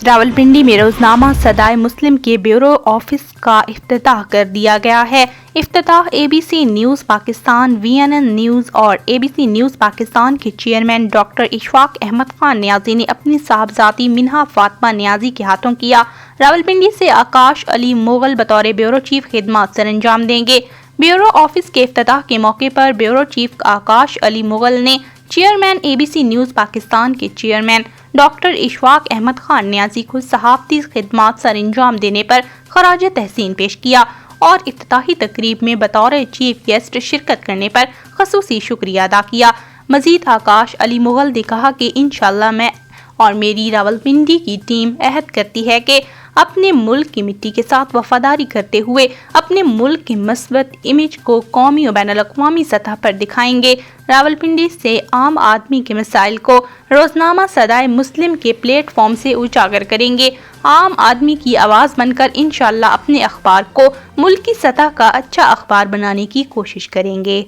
रावलपिंडी में रोजनामा सदाए मुस्लिम के bureau office का इफ्तिताह कर दिया गया है। इफ्तिताह ABC news Pakistan, VNN news और ABC न्यूज़ पाकिस्तान के चेयरमैन डॉक्टर इशफाक अहमद खान न्याजी ने अपनी साहबजादी मिन्हा फातिमा न्याजी के हाथों किया। रावलपिंडी से आकाश अली मुगल बतौर ब्यूरो चीफ खिदमत सरंजाम देंगे। ब्यूरो ऑफिस के इफ्तिताह के मौके पर ब्यूरो चीफ आकाश अली मुगल ने चेयरमैन ABC न्यूज़ पाकिस्तान के चेयरमैन डॉक्टर इशफाक अहमद खान न्याजी को सहाफ़ती खिदमात सरंजाम देने पर खराज तहसीन पेश किया और इफ्तिताही तकरीब में बतौर चीफ गेस्ट शिरकत करने पर खसूसी शुक्रिया अदा किया। मजीद आकाश अली मुगल ने कहा कि इंशाअल्लाह मैं और मेरी रावलपिंडी की टीम अहद करती है कि अपने मुल्क की मिट्टी के साथ वफादारी करते हुए अपने मुल्क की मस्बत इमेज को कौमी और बैनुल-अक़वामी सतह पर दिखाएंगे। रावलपिंडी से आम आदमी के मसाइल को रोजनामा सदाए मुस्लिम के प्लेटफॉर्म से उजागर करेंगे। आम आदमी की आवाज़ बनकर इंशाअल्लाह अपने अखबार को मुल्क की सतह का अच्छा अखबार बनाने की कोशिश करेंगे।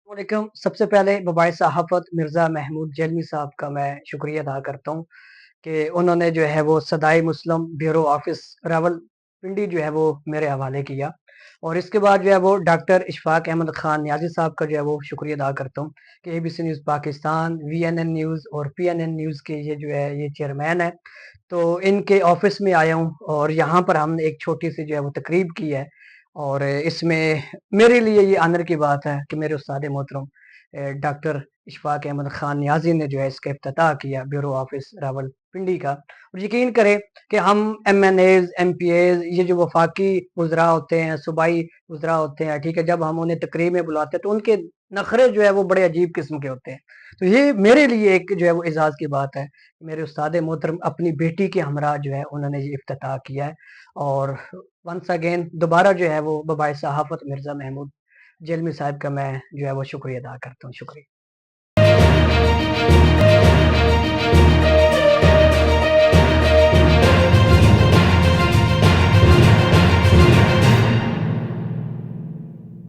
सबसे पहले बबाए सहाफ़त मिर्ज़ा महमूद जलमी साहब का मैं शुक्रिया अदा करता हूँ कि उन्होंने जो है वो सदाए मुस्लिम ब्यूरो ऑफिस रावलपिंडी जो है वो मेरे हवाले किया। और इसके बाद जो है वो डॉक्टर इशफाक अहमद खान न्याजी साहब का जो है वो शुक्रिया अदा करता हूँ कि ABC news Pakistan, VNN news और PNN न्यूज़ के ये जो है ये चेयरमैन है। तो इनके ऑफिस में आया हूँ और यहाँ पर हमने एक छोटी सी जो है वो तकरीब की है और इसमें मेरे लिए ये आनर की बात है कि मेरे उस्ताद मोहतरम डॉक्टर इशफाक अहमद खान न्याजी ने जो है इसका इफ्तिताह किया ब्यूरो ऑफिस रावलपिंडी का। और यकीन करें कि हम MNAs, MPAs ये जो वफाकी वज़रा होते हैं, सूबाई वज़रा होते हैं, ठीक है, जब हम उन्हें तकरीब में बुलाते हैं तो उनके नखरे जो है वो बड़े अजीब किस्म के होते हैं। तो ये मेरे लिए एक जो है वो एजाज़ की बात है, मेरे उस्ताद मोहतरम अपनी बेटी के हमरा जो है उन्होंने ये इफ्तिताह किया है। और वंस अगेन दोबारा जो है वो बबाए सहाफ़त मिर्ज़ा महमूद जलमी साहब का मैं जो है वो शुक्रिया अदा करता हूँ। शुक्रिया।